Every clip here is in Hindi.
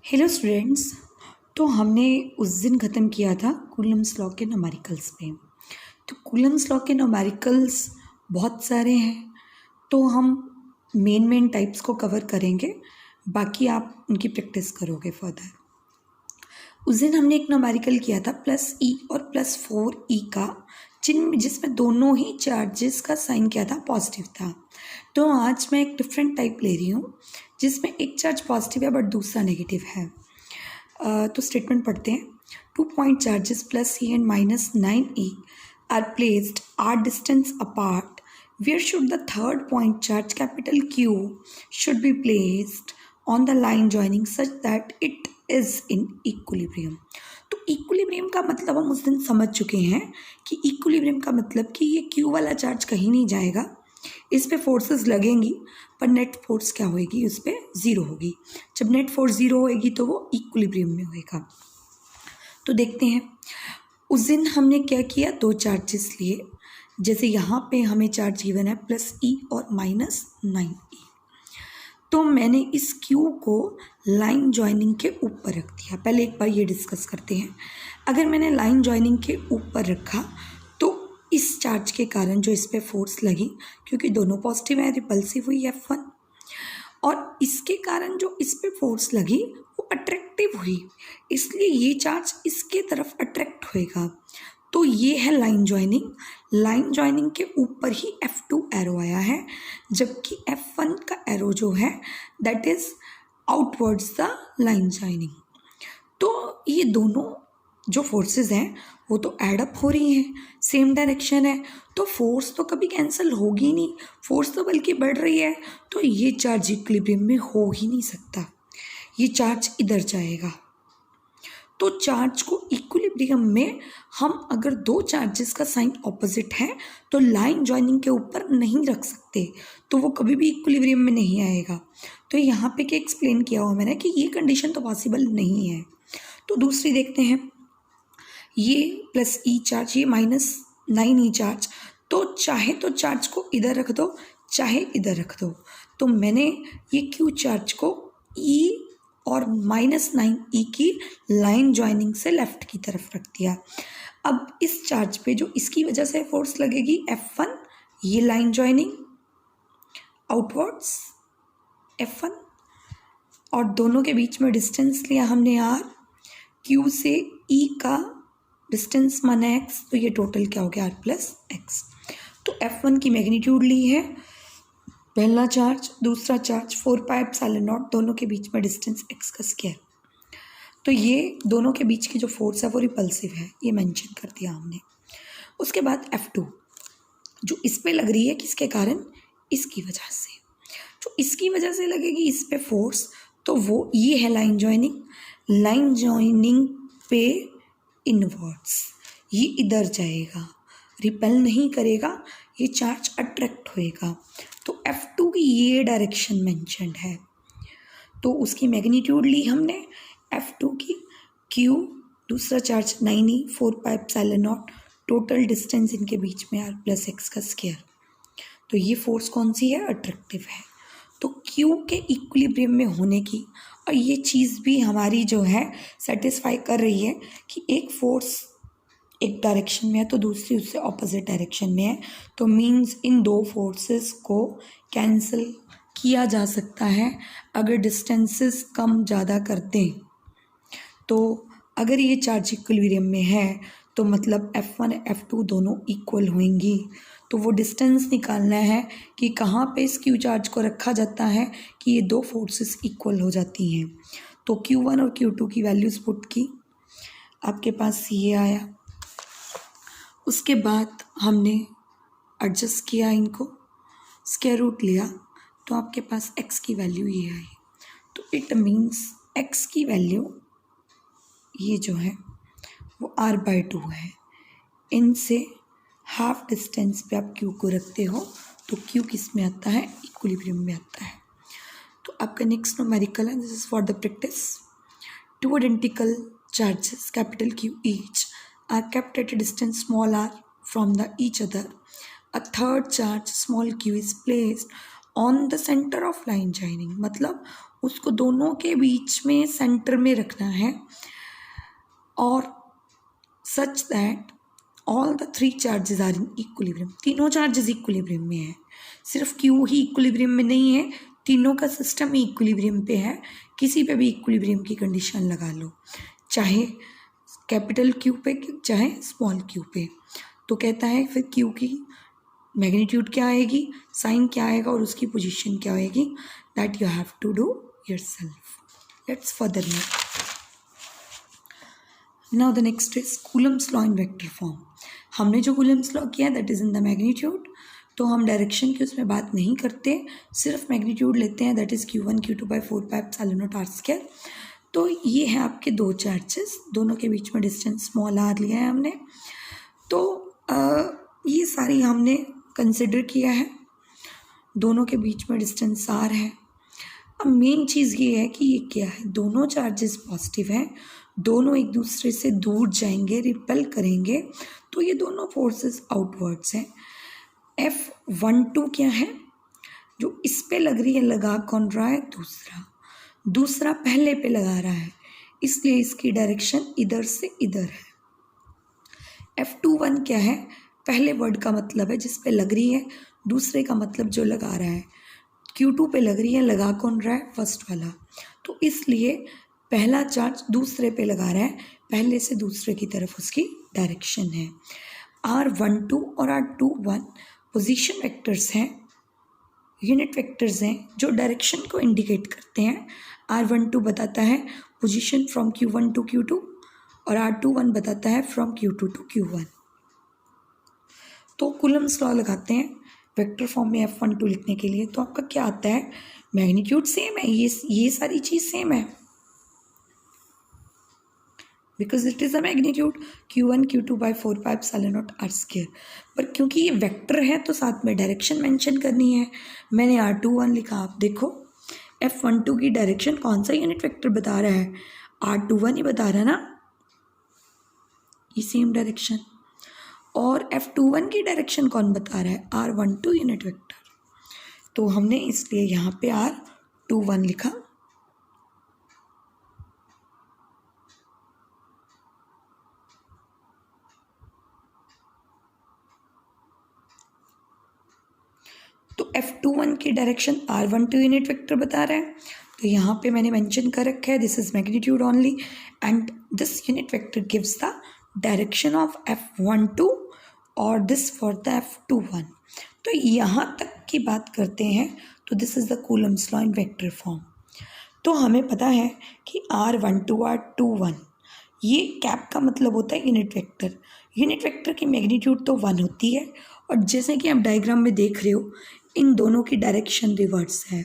Hello students. तो हमने उस दिन ख़त्म किया था कूलम्स लॉ के न्यूमेरिकल्स पे। तो कूलम्स लॉ के न्यूमेरिकल्स बहुत सारे हैं, तो हम मेन टाइप्स को कवर करेंगे, बाकी आप उनकी प्रैक्टिस करोगे फर्दर। उस दिन हमने एक न्यूमेरिकल किया था +e और +4e का, जिसमें दोनों ही चार्जेस का साइन क्या था, पॉजिटिव था। तो आज मैं एक डिफरेंट टाइप ले रही हूँ जिसमें एक चार्ज पॉजिटिव है बट दूसरा नेगेटिव है। तो स्टेटमेंट पढ़ते हैं। 2 point charges +e and -9e are placed at distance apart. Where should the third point charge Q should be placed on the line joining such that it is in equilibrium? तो इक्विलिब्रियम का मतलब हम उस दिन समझ चुके हैं कि इक्विलिब्रियम का मतलब कि ये Q वाला चार्ज कहीं नहीं जाएगा, इस पे फोर्सेस लगेंगी पर नेट फोर्स क्या होएगी, उस पर ज़ीरो होगी। जब नेट फोर्स ज़ीरो होएगी तो वो इक्विलिब्रियम में होएगा। तो देखते हैं उस दिन हमने क्या किया, दो चार्जेस लिए। जैसे यहाँ पे हमें चार्ज गिवन है +e और -9e, तो मैंने इस Q को लाइन जॉइनिंग के ऊपर रख दिया। पहले एक बार ये डिस्कस करते हैं। अगर मैंने लाइन जॉइनिंग के ऊपर रखा तो इस चार्ज के कारण जो इस पर फोर्स लगी, क्योंकि दोनों पॉजिटिव है, रिपल्सिव हुई F1, और इसके कारण जो इस पर फोर्स लगी वो अट्रैक्टिव हुई, इसलिए ये चार्ज इसके तरफ अट्रैक्ट होएगा। तो ये है लाइन जॉइनिंग। लाइन जॉइनिंग के ऊपर ही F2 एरो आया है, जबकि F1 का एरो जो है that is outwards the line joining. तो ये दोनों जो फोर्सेस हैं वो तो एड अप हो रही हैं, सेम डायरेक्शन है, तो फोर्स तो कभी कैंसिल होगी नहीं, फोर्स तो बल्कि बढ़ रही है। तो ये चार्ज इक्विलिब्रियम में हो ही नहीं सकता, ये चार्ज इधर जाएगा। तो चार्ज को इक्विलिब्रियम में हम अगर दो चार्जेस का साइन ऑपोजिट है तो लाइन जॉइनिंग के ऊपर नहीं रख सकते, तो वो कभी भी इक्विलिब्रियम में नहीं आएगा। तो यहाँ पे क्या एक्सप्लेन किया हुआ मैंने कि ये कंडीशन तो पॉसिबल नहीं है। तो दूसरी देखते हैं, ये +e चार्ज, ये -9e चार्ज, तो चाहे तो चार्ज को इधर रख दो चाहे इधर रख दो। तो मैंने ये Q चार्ज को e और -9e की लाइन जॉइनिंग से लेफ्ट की तरफ रख दिया। अब इस चार्ज पे जो इसकी वजह से फोर्स लगेगी F1, ये लाइन जॉइनिंग आउटवर्ड्स F1, और दोनों के बीच में डिस्टेंस लिया हमने R, Q से E का डिस्टेंस माना x, तो ये टोटल क्या हो गया R+x। तो F1 की मैग्नीट्यूड ली है पहला चार्ज, दूसरा चार्ज 4πε0, दोनों के बीच में डिस्टेंस x का स्क्वायर। तो ये दोनों के बीच की जो फोर्स है वो रिपल्सिव है, ये मेंशन कर दिया हमने। उसके बाद F2 जो इस पे लग रही है, किसके कारण, इसकी वजह से, जो इसकी वजह से लगेगी इस पे फोर्स, तो वो ये है लाइन जॉइनिंग। लाइन जॉइनिंग पे इनवर्ड्स ये इधर जाएगा, रिपेल नहीं करेगा, ये चार्ज अट्रैक्ट होएगा। तो F2 की ये डायरेक्शन मेंशन्ड है, तो उसकी मैग्नीट्यूड ली हमने F2 की, Q, दूसरा चार्ज 9e, 4πε0, टोटल डिस्टेंस इनके बीच में R+x का स्क्वायर। तो ये फोर्स कौन सी है, अट्रैक्टिव है। तो Q के इक्विलिब्रियम में होने की, और ये चीज़ भी हमारी जो है सेटिस्फाई कर रही है कि एक फोर्स एक डायरेक्शन में है तो दूसरी उससे ऑपोजिट डायरेक्शन में है, तो मीन्स इन दो फोर्सेस को कैंसिल किया जा सकता है अगर डिस्टेंसेस कम ज़्यादा कर दें। तो अगर ये चार्ज इक्विलिब्रियम में है तो मतलब F1 F2 दोनों इक्वल होंगी, तो वो डिस्टेंस निकालना है कि कहाँ पे इस Q चार्ज को रखा जाता है कि ये दो फोर्सेस इक्वल हो जाती हैं। तो Q1 और Q2 की वैल्यूज़ पुट की, आपके पास ये आया। उसके बाद हमने एडजस्ट किया इनको, स्क्वायर रूट लिया, तो आपके पास x की वैल्यू ये आई। तो इट मीन्स x की वैल्यू ये जो है वो R/2 है। इनसे हाफ डिस्टेंस पे आप Q को रखते हो तो Q किस में आता है, इक्विलिब्रियम में आता है। तो आपका नेक्स्ट न्यूमेरिकल है, this is for the practice. 2 identical charges Q each are kept at a distance r from each other. A third charge q is placed on the center of line joining, मतलब उसको दोनों के बीच में सेंटर में रखना है, और such that all the three charges are in equilibrium. तीनों चार्जेस इक्विलिब्रियम में है, सिर्फ क्यू ही इक्विलिब्रियम में नहीं है, तीनों का सिस्टम ही इक्विलिब्रियम पे है। किसी पे भी इक्विलिब्रियम की कंडीशन लगा लो, चाहे कैपिटल क्यू पे चाहे स्मॉल क्यू पे। तो कहता है फिर क्यू की मैग्नीट्यूड क्या आएगी, साइन क्या आएगा और उसकी पोजीशन क्या आएगी, that you have to do yourself. Let's further know. Now the next is Coulomb's law in vector form. हमने जो कूलम्स लॉ किया that is in the magnitude, तो हम डायरेक्शन की उसमें बात नहीं करते, सिर्फ मैग्नीट्यूड लेते हैं, that is Q1 Q2 by 4πε0r²। तो ये है आपके दो चार्जेस, दोनों के बीच में डिस्टेंस स्मॉल आर लिया है हमने। तो ये सारी हमने कंसिडर किया है, दोनों के बीच में डिस्टेंस आर है। अब मेन चीज़ ये है कि ये क्या है, दोनों चार्जेस पॉजिटिव हैं, दोनों एक दूसरे से दूर जाएंगे, रिपेल करेंगे, तो ये दोनों फोर्सेस आउटवर्ड्स हैं। F12 क्या है, जो इस पे लग रही है लगा कौन रहा है, दूसरा पहले पे लगा रहा है, इसलिए इसकी डायरेक्शन इधर से इधर है। F21 क्या है, पहले वर्ड का मतलब है जिस पे लग रही है, दूसरे का मतलब जो लगा रहा है। Q2 पे लग रही है, लगा कौन रहा है, फर्स्ट वाला, तो इसलिए पहला चार्ज दूसरे पे लगा रहा है, पहले से दूसरे की तरफ उसकी डायरेक्शन है। R12 और R21 पोजीशन वेक्टर्स हैं, यूनिट वेक्टर्स हैं जो डायरेक्शन को इंडिकेट करते हैं। R12 बताता है position from Q1 to Q2 और R21 बताता है फ्रॉम Q2 टू Q1। तो कूलम्स लॉ लगाते हैं वेक्टर फॉर्म में F12 लिखने के लिए, तो आपका क्या आता है, मैग्नीट्यूड सेम है, ये सारी चीज़ सेम है, because it is a magnitude Q1 Q2 by 4πε0r²। पर क्योंकि ये वेक्टर है तो साथ में डायरेक्शन मेंशन करनी है, मैंने R21 लिखा। आप देखो F12 की डायरेक्शन कौन सा यूनिट वेक्टर बता रहा है, R21 ही बता रहा है ना, ये सेम डायरेक्शन। और F21 की डायरेक्शन कौन बता रहा है, R12 यूनिट वेक्टर। तो हमने इसलिए यहाँ पे R21 लिखा। तो F21 की डायरेक्शन R12 यूनिट वेक्टर बता रहा है, तो यहाँ पे मैंने मेंशन कर रखा है this is magnitude only and this unit vector gives the direction of F12 और दिस फॉर द F21। तो यहाँ तक की बात करते हैं, तो this is the Coulomb's law in vector form. तो हमें पता है कि R12 R21 ये कैप का मतलब होता है यूनिट वेक्टर। यूनिट वेक्टर की मैग्नीट्यूड तो 1 होती है, और जैसे कि आप डायग्राम में देख रहे हो इन दोनों की डायरेक्शन रिवर्स है,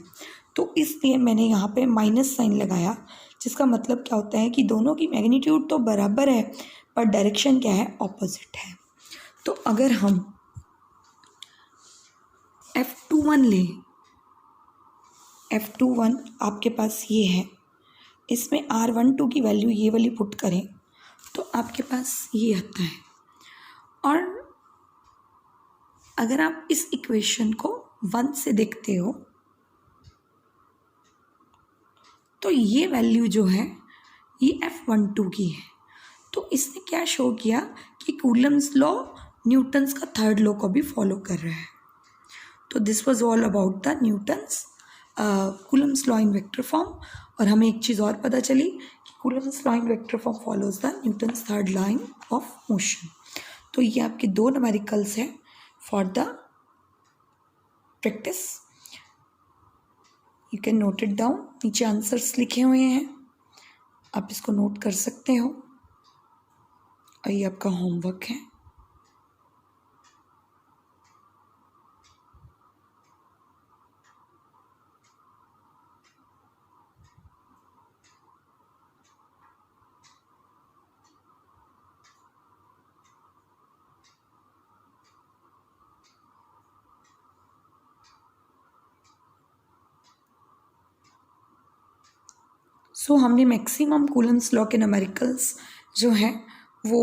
तो इसलिए मैंने यहाँ पे माइनस साइन लगाया, जिसका मतलब क्या होता है कि दोनों की मैग्नीट्यूड तो बराबर है पर डायरेक्शन क्या है, ऑपोजिट है। तो अगर हम F21 लें, F21 आपके पास ये है, इसमें R12 की वैल्यू ये वाली पुट करें तो आपके पास ये आता है। और अगर आप इस इक्वेशन को 1 से देखते हो तो ये वैल्यू जो है ये F12 की है। तो इसने क्या शो किया कि कूलम्स लॉ न्यूटन्स का थर्ड लॉ को भी फॉलो कर रहा है। तो this was all about the Newton's Coulomb's law in vector form. और हमें एक चीज़ और पता चली कि Coulomb's law in vector form follows the Newton's third law of motion. तो ये आपके दो न्यूमेरिकल्स हैं for the practice, you can note it down. नीचे आंसर्स लिखे हुए हैं, आप इसको नोट कर सकते हो, और ये आपका होमवर्क है। सो हमने मैक्सिमम कूलम्स लॉ के न्यूमेरिकल्स जो हैं वो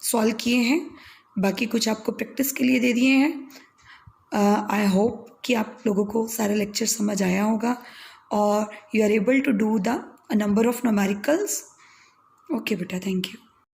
सॉल्व किए हैं, बाकी कुछ आपको प्रैक्टिस के लिए दे दिए हैं। आई होप कि आप लोगों को सारा लेक्चर समझ आया होगा, or you are able to do the a number of numericals. Okay beta, thank you.